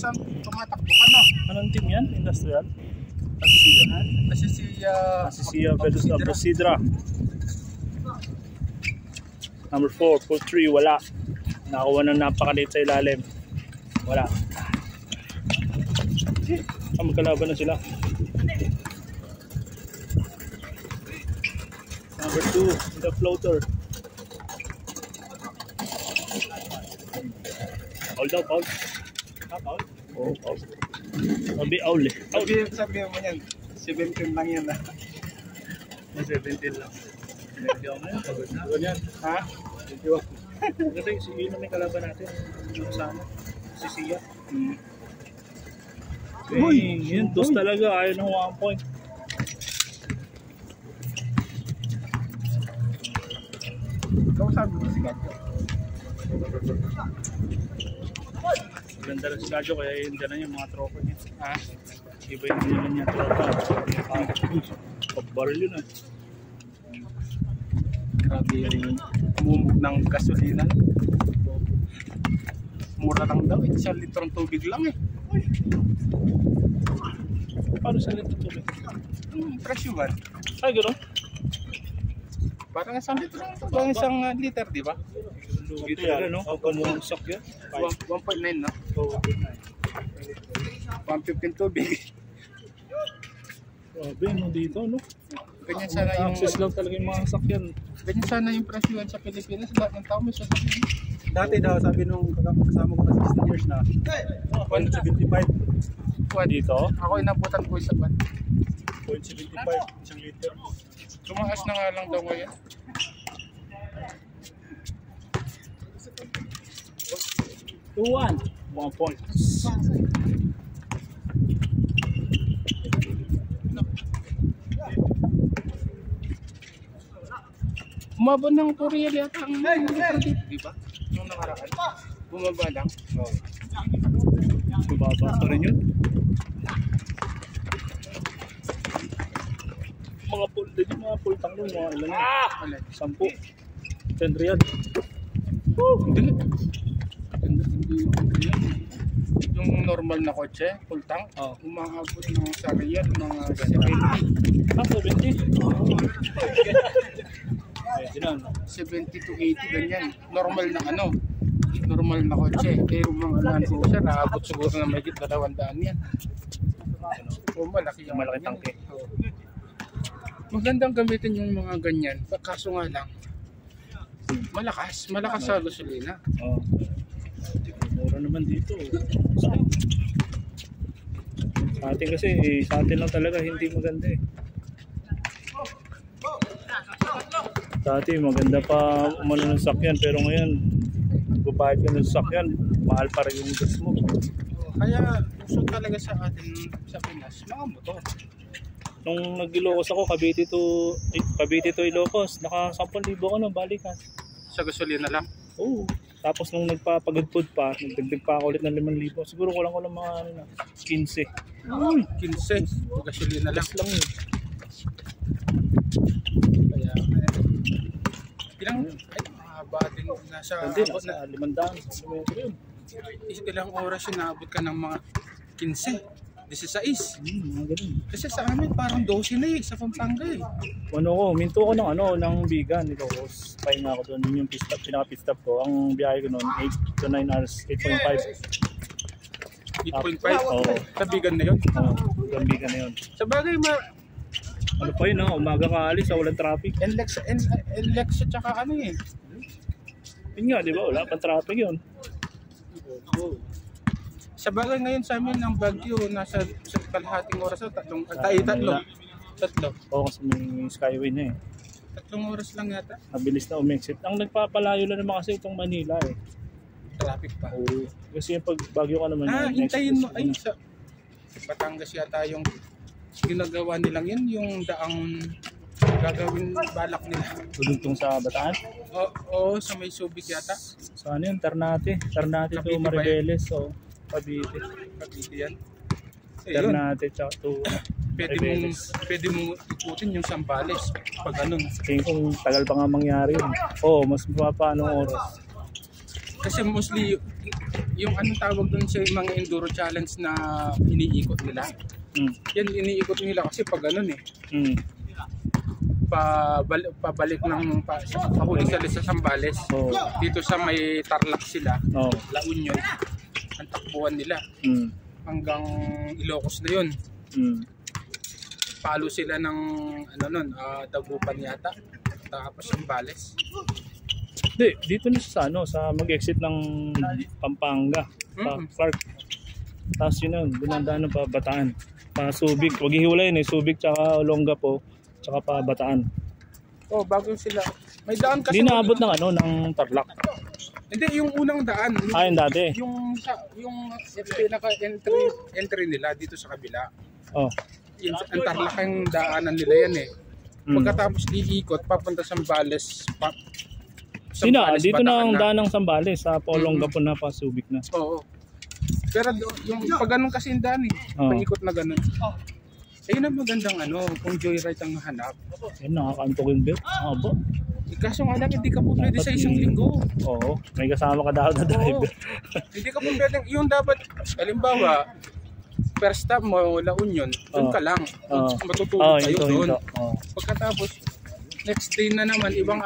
isang tumatakbo ka na. Anong team yan? Industrial? Asisia versus Abusidra. Number 4, pull 3, wala. Nakakuha ng napakaliit sa ilalim. Wala. Magkalaban na sila. Number 2, the floater. Foul daw, foul. Foul? Oo, foul. Sabi, foul eh. Sabi mo yan, 17 lang yan. 17 lang. Hindi ako ngayon, pagod na. Ganyan. Ha? Kasi si Ino may kalaban natin. Yung sana. Si Sia. Uy, yun, dos talaga. Ayaw ng 1 point. Ikaw sabi mo si Gadyo. Ganda rin si Gadyo, kaya yun dyan yung mga tropa niya. Ha? Iba yung naman niya tropa. Pagbaril yun eh. Grabe yung umumog ng gasolina. Mura lang daw, 1 litrong tubig lang eh. Paano sa litro tubig? Presyo ba? Ay, gano'n? Parang 1 litro lang ito. Parang 1 liter, di ba? Lugi talaga, no? Ang pamuangsak yan. 1.9 na. 1.15 tubig. Grabe, no, dito, no? Ganyan sana yung access lang talaga yung mga sakyan. ganyan sana yung presyohan sa Pilipinas. Lahat ng tao may sasakyan. Dati daw, sabi nung kasama ko na 16 years na, 175. Dito? Ako inabutan ko isa ba? 0.75, isang liter. Tumaas na nga lang daw ngayon. One. 1 point. Umaba ng Korea yata ang di ba? Nung nakaraan. Bumaba lang. Oh. Bumaba pa rin yun. Mga pool, mga pool tang nun, mga ilan yun? 10. 10 riyad. Hindi. Yung normal na kotse, full tank, umaabot ng sa real, mga 70. 70? Ay, dinan. 70 to 80, ganyan. Normal na normal na kotse. Pero mga Land Cruiser, naabot siguro na may 200 yan. O malaki yung Malaki tangke. Magandang gamitin yung mga ganyan. Kaso nga lang, malakas sa gasolina. Oo. Mura naman dito. Sa atin kasi, sa atin lang talaga hindi maganda eh. Dati maganda pa umano ng sakyan, pero ngayon bubayad ka ng sakyan, mahal pa rin yung gas mo. Kaya gusto talaga sa atin sa Pinas, mga motor. Nung nag-Ilocos ako, Cavite to Ilocos, naka 10,000 ko na balikan. Sa gasolina lang? Oo. Tapos nung nagpapagudpod pa, nagdagdag pa ako ulit ng 5,000. Siguro ko lang mga 15. Uy, 15. Gasolina lang. Lang yun. Kaya, ilang, mahaba din nasa Nasa 500 yun. Ilang oras yun, naabot ka ng mga 15. 16. Mga ganun. Kasi sa amin parang 12 na sa Pampanga eh. Minto ko ng Bigan, Ilocos. Pahinga ako doon, yun yung pinaka-pit stop ko. Ang biyahe ko noon, 8 to 9 hours, 8.5. 8.5? Oo. Sa Bigan na yun? Oo, Bigan na yun. Sa bagay, Ano pa yun, umaga ka alis, walang traffic. NLEX at saka ano eh. Yun nga, di ba? Wala pang traffic yun. Sa bagay ngayon sa amin ang Baguio nasa kalahating oras o tatlo. Oo, kasi may skyway na eh. 3 oras lang yata. Mabilis na umexit. Ang nagpapalayo na naman kasi itong Manila eh. Traffic pa. Oo. Kasi yung pag Baguio ka naman hintayin mo ay sa Batangas yata yung ginagawa nilang yun, yung daang gagawin balak nila. Tudugtong sa Bataan? Oo, sa may Subic yata. So ano yun? Ternate to Maribeles. So, Cavite yan. Ternate tsaka to Maribeles. Pwede mong ikutin yung Sambales pag ganun. Tingin kong tagal pa nga mangyari yun. Oo, mas mapapa anong oras. Kasi mostly yung anong tawag doon sa mga enduro challenge na iniikot nila. Yan iniikot nila kasi pag ganun eh. Pabalik ng pahuli sila sa Zambales. Dito sa may Tarlac sila. La Union. Ang takbuhan nila. Hanggang Ilocos na yun. Palo sila ng ano nun, Dagupan yata. Tapos Zambales. Hindi, dito na sa ano, sa mag-exit ng Pampanga, Clark. Tapos yun, binandaan pa Bataan. Pa Subic, wag ihiwalayin eh, Subic tsaka Olongapo, tsaka pa Bataan. Oh, bago sila. May daan kasi. Hindi naabot ng ano, ng Tarlac. Hindi, yung unang daan. Yung dati. Yung pinaka-entry nila dito sa kabila. Ang Tarlac yung daanan nila yan eh. Pagkatapos iikot, papunta sa Zambales. Dito na ang daan ng Zambales, sa Olongapo na pa Subic na. Oo. Pero yung pag ganun kasi yung daan eh. Paikot na ganun. Ayun ang magandang ano, kung joyride ang hanap. Yan, nakakaantok yung belt. Ba? Kaso nga lang, hindi ka po pwede sa isang linggo. Oo, may kasama ka daw na driver. Hindi ka po pwede, yung dapat, halimbawa, first stop mo, La Union, doon ka lang. Matutulog kayo doon. Pagkatapos, next day na naman, ibang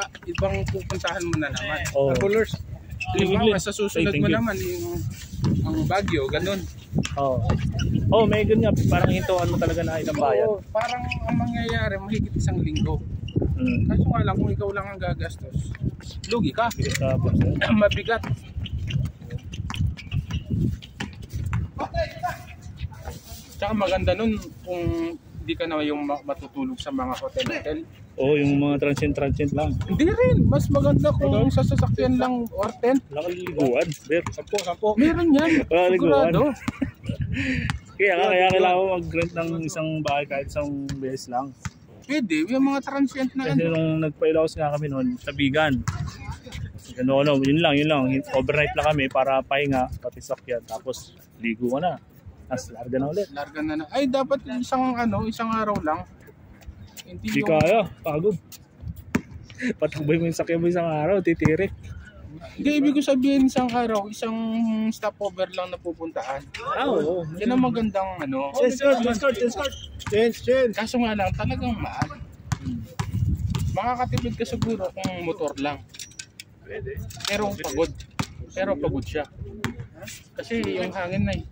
pupuntahan mo na naman. Regulars. Halimbawa, sa susunod mo naman, ang Baguio, ganun. May ganyan. Parang hintuan mo talaga na ilang bayan. Parang ang mangyayari, mahigit isang linggo. Kaso nga lang, kung ikaw lang ang gagastos, lugi ka. Mabigat. Tsaka maganda nun kung di ka na yung matutulog sa mga hotel-hotel. Yung mga transient lang. Hindi rin. Mas maganda kung sa sasakyan lang or tent. Nakaliguan. Sampo. Meron yan. Sigurado. Kaya kailangan mag-rent ng isang bahay kahit isang beses lang. Pwede. Yung mga transient na. Kasi nung nagpailaos nga kami noon, Tabigan. Yun lang. Overnight lang kami para pahinga, pati sakyan. Tapos ligo ka na. Tapos larga na ulit. Ay, dapat isang araw lang. Hindi kaya, pagod. Patakboy mo yung sakyan mo isang araw, titirik. Hindi, ibig ko sabihin isang araw, isang stopover lang na pupuntaan. Oo. Yan ang magandang ano. Change. Kaso nga lang, talagang mahal. Makakatipid ka siguro kung motor lang. Pero pagod siya. Kasi yung hangin na eh.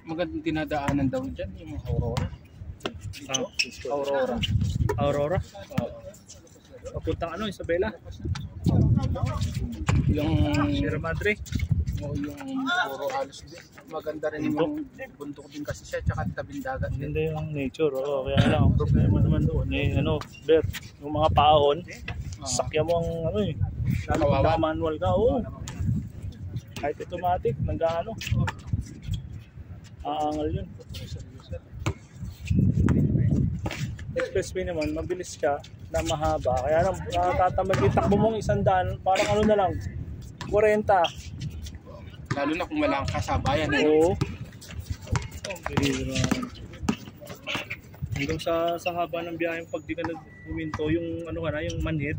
Magandang dinadaanan daw dyan yung Aurora. Aurora? Papuntang Isabela? Yung Sierra Madre? Yung puro halos din. Maganda rin yung bundok din kasi siya, tsaka tabing dagat. Maganda yung nature, kaya lang ang problema naman doon Bert, yung mga paon, sakyan mo ang manual ka, kahit automatic, aangal yun. Expressway naman, mabilis siya na mahaba. Kaya lang, nakatatamad yung takbo mong 100, parang na lang, 40. Lalo na kung walang kasabayan. Oo. Hanggang sa haba ng biyahe, pag di ka nagpuminto, yung yung manhid,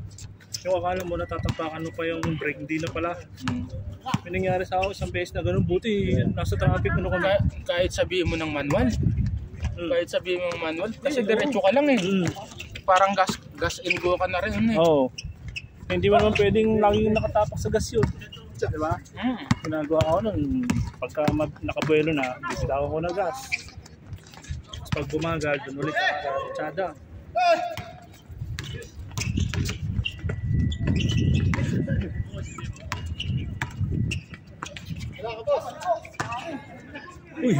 yung akala mo natatapakan mo pa yung brake, hindi na pala. May nangyari sa ako isang beses na ganun, buti nasa traffic kahit sabihin mo ng manual. Kasi diretso ka lang eh. Parang gas and go ka na rin eh. Hindi mo naman pwedeng laging nakatapak sa gas yun. Diba? Ginagawa ko nun, pagka nakabuelo na, bisitawan ko na gas. Tapos pag bumagal, dun ulit sa tsada. Uy,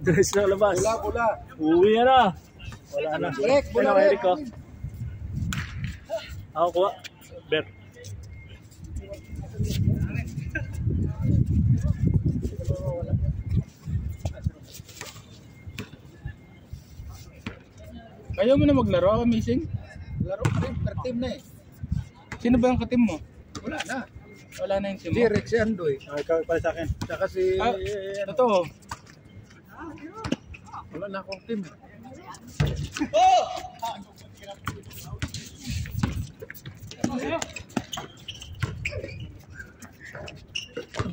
dress na labas. Bola. Uwi na. Wala na. Ano, Eric ko? Ako kuha. Bert. Ayaw mo na maglaro, amazing? Laro pa rin, per team na eh. Sino ba ang katim mo? Wala na. Wala na yung team mo? Si Rex Andoy. Ikaw pala sa akin. Saka si... Totoo. Wala na akong team.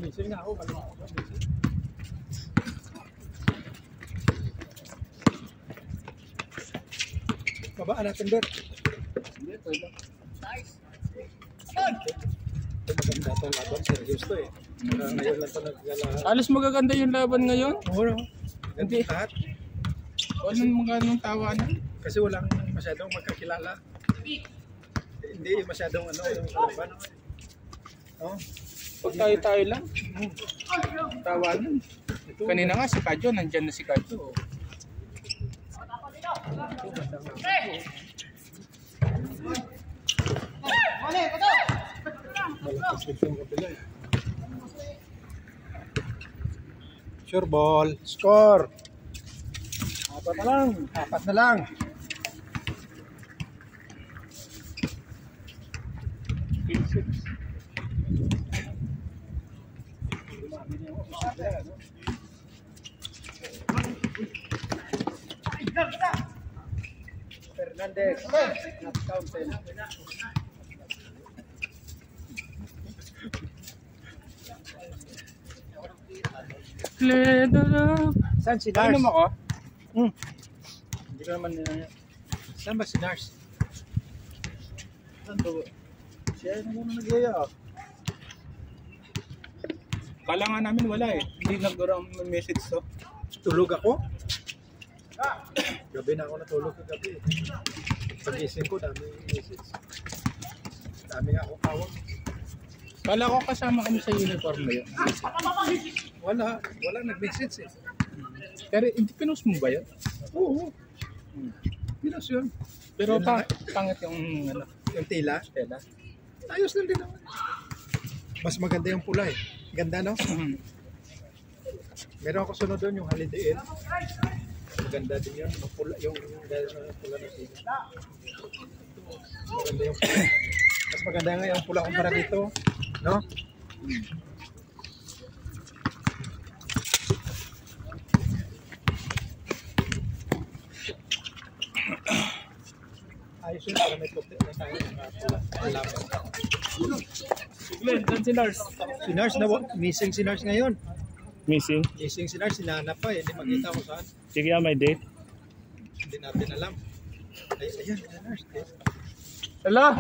Missing na ako. Babaan natin, Bert. Hindi, pwede. Nice. Maganda itong laban. Serious to eh. Ngayon lang ito naggala. Alas magaganda yung laban ngayon? Oo, no? Hindi. Lahat. Anong magandang tawanan? Kasi walang masyadong magkakilala. Hindi masyadong yung laban. Oh. Pag tayo-tayo lang. Tawanan. Kanina nga si Kadyo, nandyan na si Kadyo. Malakas dito yung kapila eh. Sure ball. Score. 4 na lang. 4 na lang. Fernandez. Not counted. Saan si Nars? Ano mo ko? Hindi ko naman saan ba si Nars? Saan to? Siya na muna nag-iaya. Kala nga namin wala eh. Hindi nag-gram message to. Tulog ako? Gabi na ako natulog kagabi. Pag-ising ko, dami message. Dami nga ako tawag. Kala ko kasama kami sa uniform na yun. Wala nag-message eh. Pero hindi pinost mo ba yan? Oo. Pinos yun. Pero Yun pangit yung yung tila. tela. Ayos lang din naman. Mas maganda yung pula eh. Ganda no? Meron ako sunod doon yung Holiday Inn. Maganda din yun. Yung pula na tila. Maganda yung pula. Mas maganda nga yung pula kumpara dito. No? Ayos yun para may puti na tayo. Glenn, saan si Lars? Si Nars na missing si Nars ngayon. Missing? Missing si Nars, sinanap pa eh. Hindi makita ko saan. Sige, may date. Hindi natin alam. Ay, ayan, si Nars. Hello?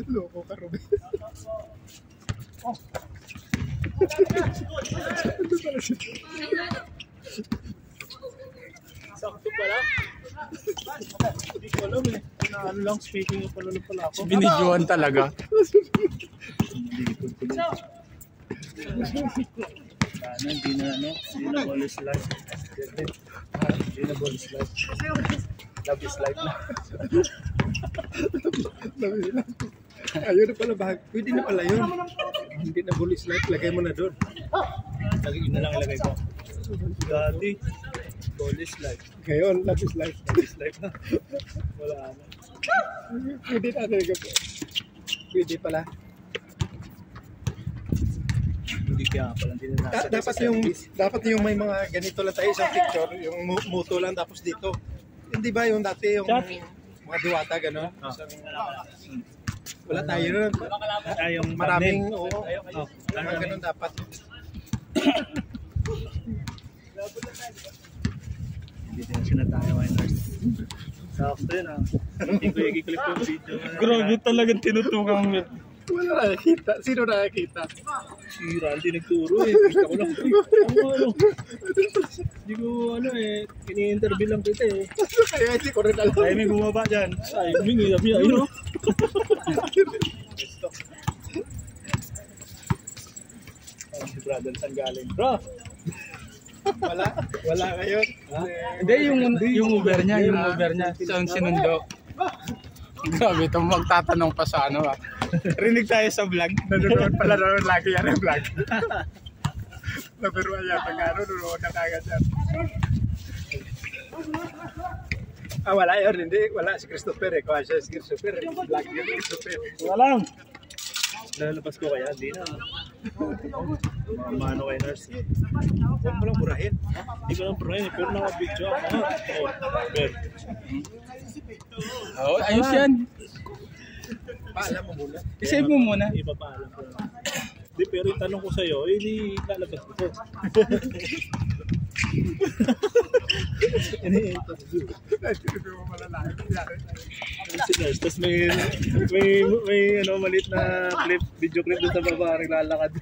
Loko ka, Ruben. Sakto pala. Hindi ko alam eh. Ano lang, speaking of pala ako. Binidyoan talaga. Sana, hindi na bonus life. Hindi na bonus life. Love is life na. Ayun na pala, pwede na pala yun. Hindi na bullis life, lagay mo na doon. Yun na lang ilagay ko. Dati, bonus life. Ngayon, love is life. Love is life na. Wala na. Pwede na talaga po. Pwede pala. Hindi kaya pala, hindi na nasa. Dapat yung may mga ganito lang tayo isang picture, yung muto lang tapos dito. Hindi ba yung dati yung mga diwata gano'n? Wala tayo nun. Yung Maraming, mga gano'n dapat. Hindi din siya na tayo, miners. Sakto yun ah. Hindi ko i-clip yung video. Grabe talagang tinutukan mo. Wala nakakita. Sino nakakita? Si Randy nagturo eh. Kita ko lang. Hindi ko ini-interview lang kita eh. Kaya hindi ko rin alam. Timing bumaba dyan. Timing eh. Sabi ayun o. Si brother saan galing? Bro! Wala ngayon. Hindi, yung Uber niya, saan sinundo. Grabe, itong magtatanong pa sa ano ah. Rinig tayo sa vlog. Nanonood pala naman lagi yan ang vlog. Nabiruan yata nga, nanonood na kagad yan. Wala yun, hindi. Wala si Christopher eh. Kung siya si Christopher, vlog yun Christopher. Wala lang. Lalabas ko kaya, hindi na. Mano kay nurse. Huwag mo lang burahin. Hindi ko lang burahin, pero naka-video ako. Ben. Ayos yan. Paalam mo muna. I-save mo muna. Ipapaalam ko lang. Di, pero yung tanong ko sa'yo, hindi lalabas ko to. Tapos may ano, maliit na clip, video clip doon sa baba, naglalakad.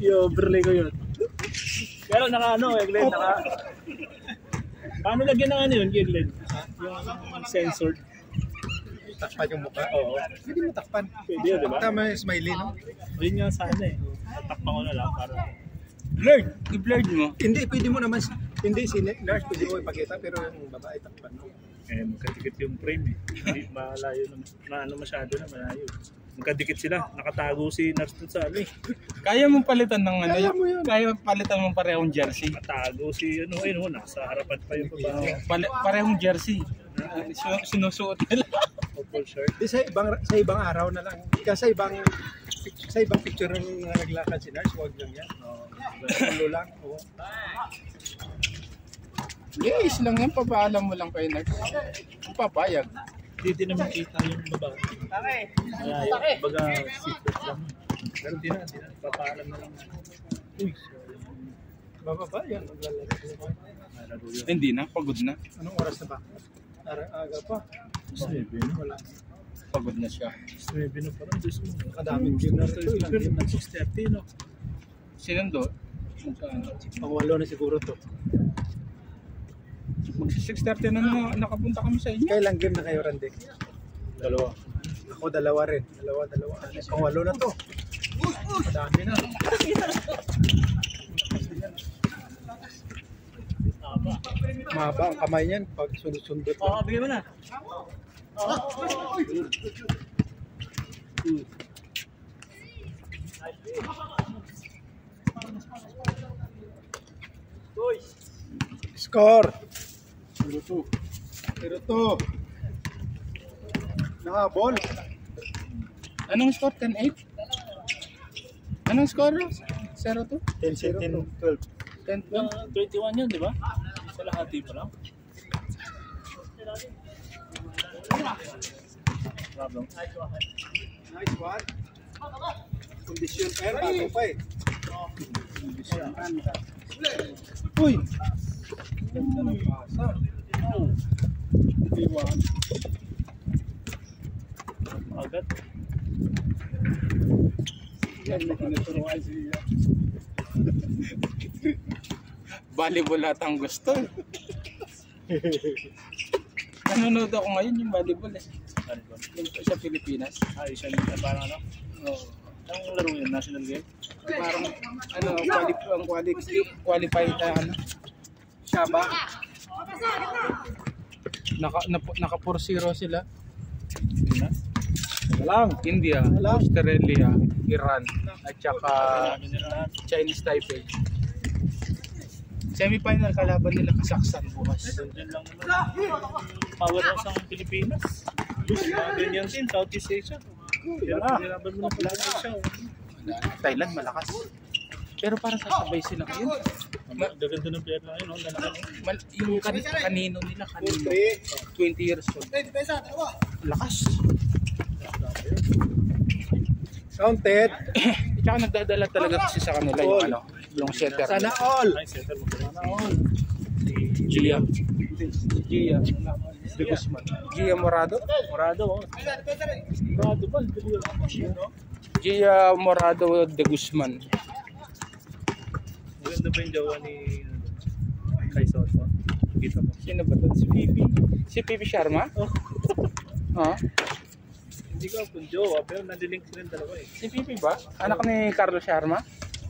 I-overlay ko yun. Pero Glenn, paano lagyan ng ano yun, Glenn? Yung censored. Takpan yung mukha? Oo. Pwede mo takpan. Pwede yun, di ba? Tama yung smiley, no? Yun nga sana eh. Takpan ko na lang para... Blurred. I-blurred mo. Hindi, pwede mo naman, hindi, si nurse pwede mo ipakita, pero yung babae takpan mo. Eh, magkadikit yung frame eh. Hindi malayo na, masyado na malayo. Magkadikit sila. Nakatago si nurse doon sa ano eh. Kaya mong palitan ng ano? Kaya mo yun. Kaya palitan mong parehong jersey. Nakatago si ano, ayun, nasa harapan pa yung babae. Parehong jersey. Sinusuot nila. Full shirt. Di sa ibang araw na lang. Kasi sa ibang picture ng naglakad si nurse, huwag lang yan. Ulo lang. Oo. Yes lang yan, papaalam mo lang kayo nurse. Kung papayag. Hindi din naman kita yung babae. Kaya baga secret lang. Pero di na. Papaalam na lang. Uy. Bababa yan. Hindi na, pagod na. Anong oras na ba? Aga pa. 7 Wala. Pagod na siya. 7 na parang Diyos mo. Kadaming game na ito. Ilang game na ito. 6:30 no? Sinundo? Pang-walo na siguro to. Mag-6:30 na nakapunta kami sa inyo. Kailang game na kayo, Randy? Dalawa. Ako dalawa rin. Dalawa. Pang-walo na to. Kadami na. Mahaba ang kamay niyan pag sundot-sundot. Oo, bigyan mo na. Score! 0-2. Nakahabol. Anong score? 10-8? Anong score? 0-2? 10-12. 10-12? 21 yun, di ba? Sa lahati pa lang. Problem. Nice one. Kondisyon air bago pa eh. Uy! Ganda ng pasa. Iwan. Agad. Yan, may kinaturuan siya. Volleyball lahat ang gusto. Nanonood ako ngayon yung volleyball eh. Ano ba? Yung sa Pilipinas. Siya nito parang ano? Oo. Anong laro yun? National game? Parang ano, qualified na ano. Shaba. Naka 4-0 sila. Lang. India, Australia, Iran, at saka Chinese Taipei. Semi-final kalaban nila Kazakhstan bukas. Diyan lang naman. Powerhouse ang Pilipinas. Mga ganyan din, Southeast Asia. Niraban mo na pala Asia. Thailand malakas. Pero parang sasabay sila ngayon. Gaganda ng player na ngayon. Yung kanino nila, 20 years old. Lakas. Counted. Tsaka nagdadala talaga kasi sa kanila yung ano, yung center. Sana all. Gia De Guzman. Gia Morado? Morado ba? Gia Morado De Guzman. Maganda ba yung jawa ni Kai Soto? Kita mo. Sino ba doon? Si Pipi? Si Pipi Sharma? Ha? Hindi ko kung jawa, pero nandilink sila yung dalawa eh. Si Pipi ba? Anak ni Carlos Sharma?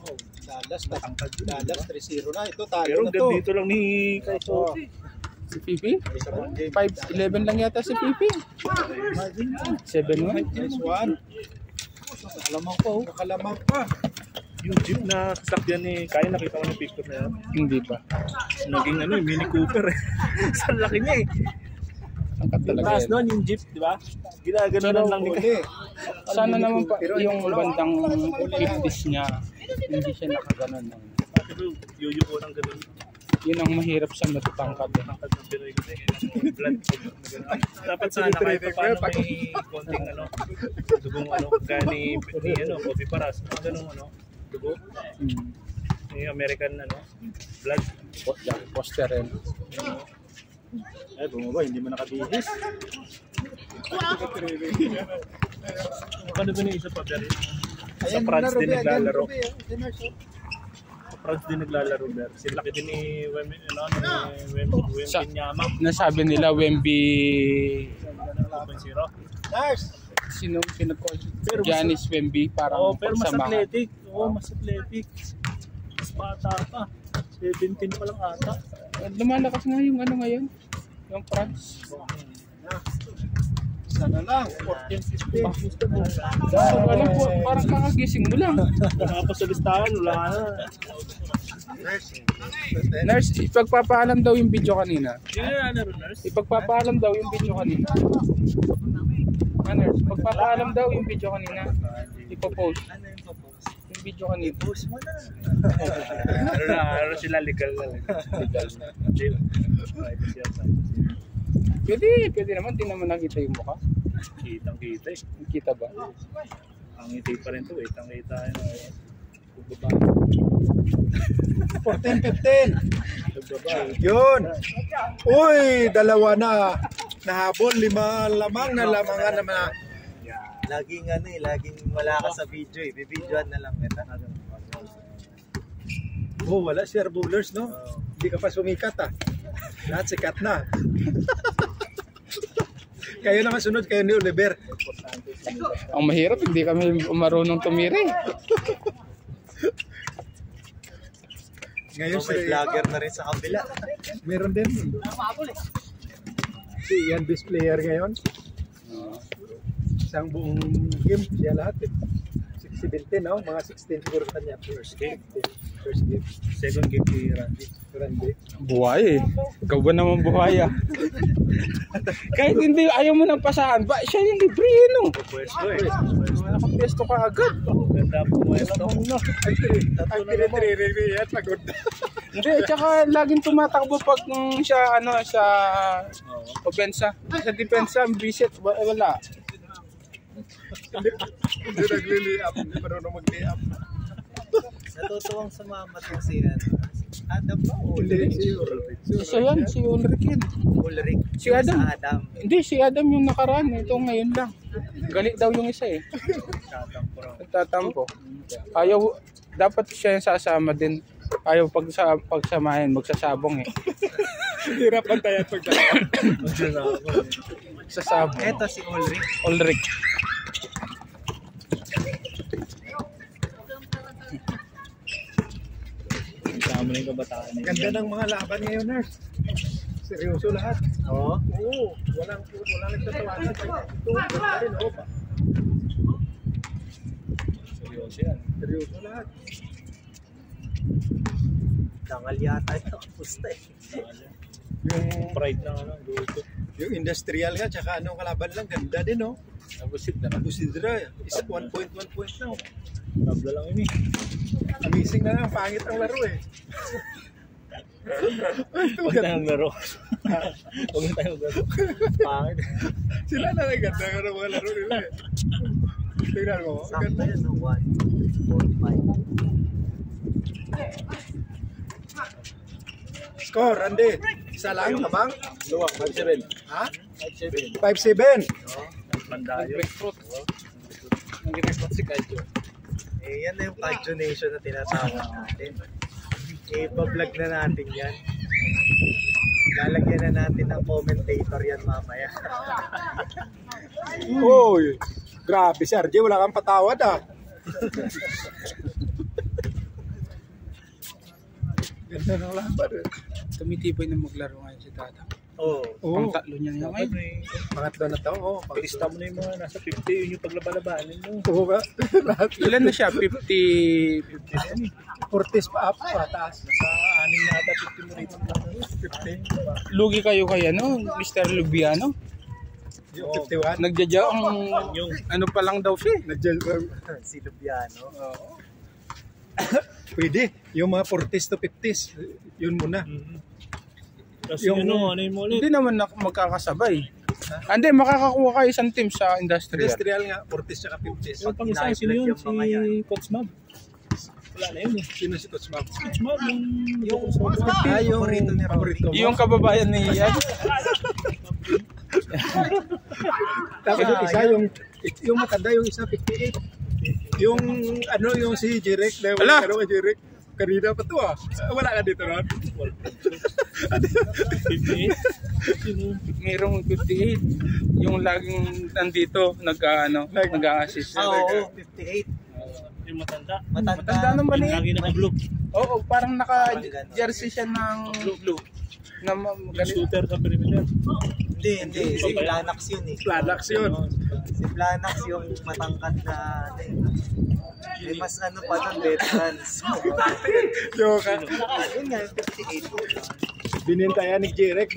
Oh, Dallas 3-0 na. Ito talo pero na to. dito lang ni Kai Soto. Si Pipi? 5'11 lang yata si Pipi. 7'1. Nice one. Nakalamang pa. Yung jeep na sasakyan ni Kai, nakita mo yung picture na yan? Hindi ba? Naging ano, Mini Cooper eh. Sa laki niya eh. Angkat talaga Taas yan. noon yung jeep, di ba? Ginaganon lang ni Kai. Sana naman pa yung bandang 50s niya, hindi siya nakaganon. Pero yuyo ko ng ganun. Yun ang mahirap sa matutangkad. Tangkad ng Pinoy kasi blood. Dapat sana kahit pa paano may konting dugong gani Bobby Paras. Ganun dugo. Yung American blood. Poster rin. Ay, bumaba, hindi mo nakabihis. Ano ba na isa pa, Berry? Sa France din naglalaro. Sa France din naglalaro, Berry. Silaki din ni Wembenyama. Nasabi nila Wemby... 2.0. Nars! Sino pinag-call? Giannis Wemby, parang pero mas pagsamahan. athletic. Mas athletic. Mas bata pa. 17 pa lang ata. Lumalakas nga yung ngayon. Yung France. Sana lang, 14-15. Alam po, parang kakagising mo lang. Wala pa sa listahan, wala na. Nurse, ipagpapaalam daw yung video kanina. Nurse? Ipagpapaalam daw yung video kanina. Nurse, pagpapaalam daw yung video kanina. Ipopost. Yung video kanina. Post mo na. Ano sila legal na. Legal na. Pwede naman, di naman nakita yung mukha. Kitang-kita eh. Kita ba? Ang ngiti pa rin ito eh. Kitang-kita yun. 14-15. Yun. Uy, dalawa na. Nahabol, 5 lamang na lamangan naman. Laging laging wala ka sa video eh. Bibidyoan na lang kita. Oh, wala share bowlers, no? Hindi ka pa sumikat ah. Lahat sikat na. Kayo naman sunod, kayo ni Oliver. Ang mahirap, hindi kami marunong tumiri. Ngayon May vlogger na rin sa kabila. meron din. Si Ian best player ngayon. Isang buong game, siya lahat eh. 17, no? Mga 16 siguro kanya. First game. Second game kay Randy. Buhay eh. Ikaw ba naman buhay ah? Kahit hindi, ayaw mo ng pasahan ba? Siya yung libre no? Pwesto eh. Nakapesto ka agad. Ganda po pwesto. Ang pinitiri yan, pagod na. Hindi, tsaka laging tumatakbo pag siya, sa opensa. Sa depensa, visit, wala. Hindi nagli-lay-up. Hindi marunong mag-lay-up. Natutuwang sumama itong si Adam ba? Hindi, si Isa yan, si Ulrich. Ulrich. Si Adam. Sa Adam. Hindi, si Adam yung nakaraan. Ito ngayon lang. Galit daw yung isa eh. Nagtatampo. Ayaw, dapat siya yung sasama din. Ayaw pagsamahin, magsasabong eh. Hirapan tayo Sasabong. Eto si Ulrich. Ulrich. Kasama na yung kabataan. Ganda ng mga laban ngayon, Nars. Seryoso lahat. Oo. Oo. Walang nagtatawanan. Ito, ganda rin. Seryoso yan. Seryoso lahat. Dangal yata yung pusta eh. Yung, Pride ng grupo. yung industrial nga, tsaka anong kalaban lang, ganda din, no? Nabusit na. Busidra, isa 1 point na. Tabla lang yun eh. Amazing na lang, pangit ang laro eh. Huwag tayong laro. Huwag tayong laro. Pangit. Sila na lang ganda ng mga laro nila eh. Tingnan mo, Sakto ganda. yun, no? 1.5. Score, Randy. Isa lang, abang. 5-7. Ha? 5-7. 5-7. Mandayo. Nag-recruit si Kajo. Eh, yan na yung pagination na tinatawag natin. Eh, pa-vlog na natin yan. Lalagyan na natin ng commentator yan mamaya. Uy, grabe si RJ, wala kang patawad ah. Ganda ng laban eh. Tumitibay na maglaro ngayon si Tata. Oo. Pang tatlo niya na ngayon. Pangatlo na to, oh. Pilista mo na yung mga nasa 50, yun yung paglabalabanin mo. Oo ba? Lahat. Ilan na siya? 50? 40s pa up, pataas. Sa 6 na ata 50 mo rito. 50. Lugi kayo kaya, no? Mr. Lubiano? Yung 51. Nagja ang Yung ano pa lang daw siya. Si Lubiano. Pwede. Yung mga 40s to 50s, yun muna. kasi Yung- ano yung mo ulit. Hindi naman magkakasabay. Hindi, makakakuha kayo isang team sa industrial. Industrial nga, 40s tsaka 50s. Yung pang isa, sino yun? Si Coach Mab. Wala na yun eh. Sino si Coach Mab? Coach Mab, yung Yung paborito mo. Yung kababayan ni Ian. Tapos yung isa, yung matanda, yung isa 58. Yung ano, yung si Jirek, Ala! ano ka Jirek? Kanina pa to Wala ka dito ron? 58. Sino? Mayroong 58. Yung laging nandito, nag-a-assist. Oo, 58. Yung matanda. Matanda naman Yung eh. lagi naka-blue. Oo, parang naka-jersey siya ng blue. Na Yung magaling. shooter sa perimeter. Hindi. Si Planax yun eh. Planax yun. Si Planax yung matangkad na mas ano pa doon, veterans. Yung ka. Yun nga, yung 58. Binintayan ni Jirek.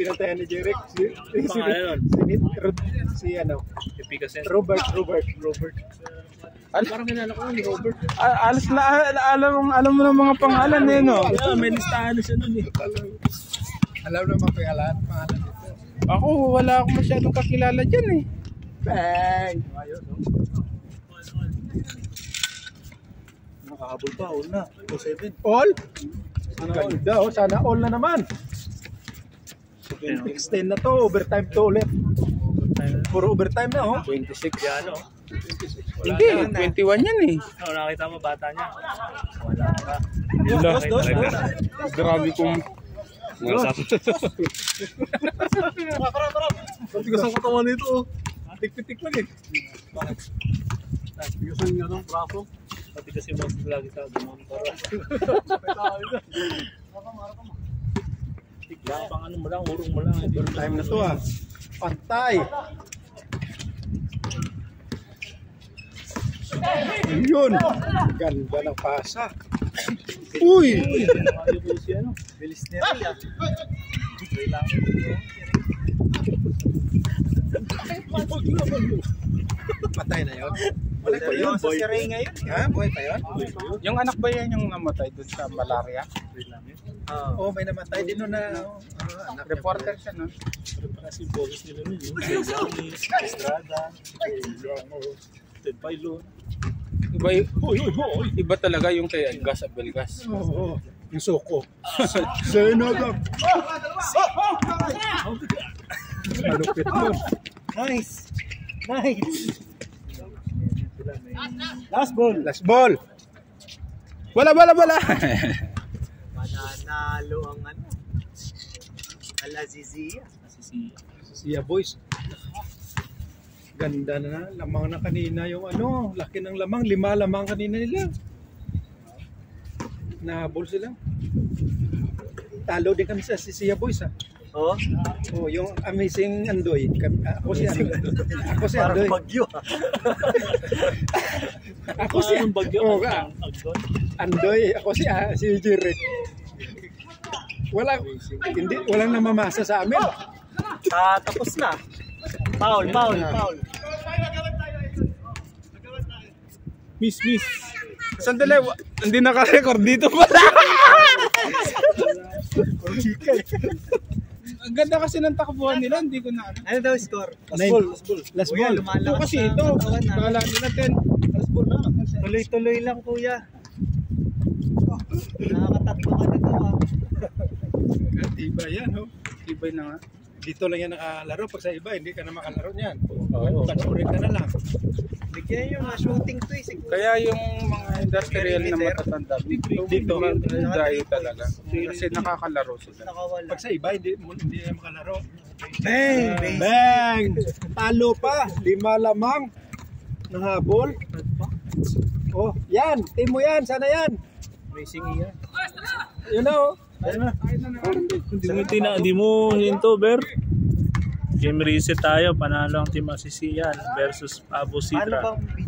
Pangalan nun? Si ano? Picasen. Robert. Parang kilala ko ni Robert. Alas na alam mo ng mga pangalan eh, no? Yeah, may listahan na siya nun eh. Alam naman ko yung pangalan dito. Ako, wala akong masyadong kakilala dyan eh. Bang! Nakahabol pa, all na. 2-7. All? Ganda sana all na naman. Extend na to, overtime to ulit. Puro overtime na 26. Yan o. Hindi, 21 yan eh. Nakita mo bata niya. Wala ka. Dos. Grabe kong... Tigas ang katawan nito Tik-tik lang eh. Tigas ang braso. Pati kasi mo lagi sa gumampara. Pang ano mo lang, urong mo lang. Overtime na to Pantay. Yun. Ganda ng pasa. Uy! Bilis niya rin ah. Patay na yun. Wala pa yun. Seryoso si Ray ngayon. Ha? Buhay pa yun? Yung anak ba yan yung namatay doon sa malaria? Oo. May namatay din nun na anak. Reporter siya, no? Kasi bogus nila nun yun. Janis, Estrada, Ted Pailon. Iba talaga yung kay Gas Abelgas. Oo. Yung suko. Senador. Malupit mo. Nice. Last ball. Wala! Mananalo ang ano. Alazizia. Siya boys. Ganda na. Lamang na kanina yung ano. Laki ng lamang. 5 lamang kanina nila. Nahabol sila. Talo din kami sa Siya boys Oo. Oh, yung amazing Andoy. Ako si Andoy. Parang bagyo. Ako si Anong bagyo? Oh, Andoy. Ako si Jirek. Walang namamasa sa amin. Tapos na. Foul. Miss. Sandali, hindi naka-record dito pala. Ang ganda kasi ng takbuhan nila, hindi ko na ano. Ano daw score? Last ball. Ito kasi ito, kala nila 10. Last ball na. Tuloy-tuloy lang kuya. Nakakatatlo ka na daw Iba yan, Ibay na nga. Dito lang yan nakalaro. Pag sa iba, hindi ka na makalaro niyan. Pansurin ka na lang. Bigyan yung shooting to Kaya yung mga industrial na matatanda, dito dayo talaga. Kasi nakakalaro sila. nakawala. Pag sa iba, hindi na makalaro. Bang! Bang! Talo pa. 5 lamang. Nahabol. Oh, yan. Team mo yan. Sana yan. Racing yan. You know. Hindi mo hinto, Ber. Game reset tayo. Panalo ang Team Asisiyan versus Pabo Citra. Ano bang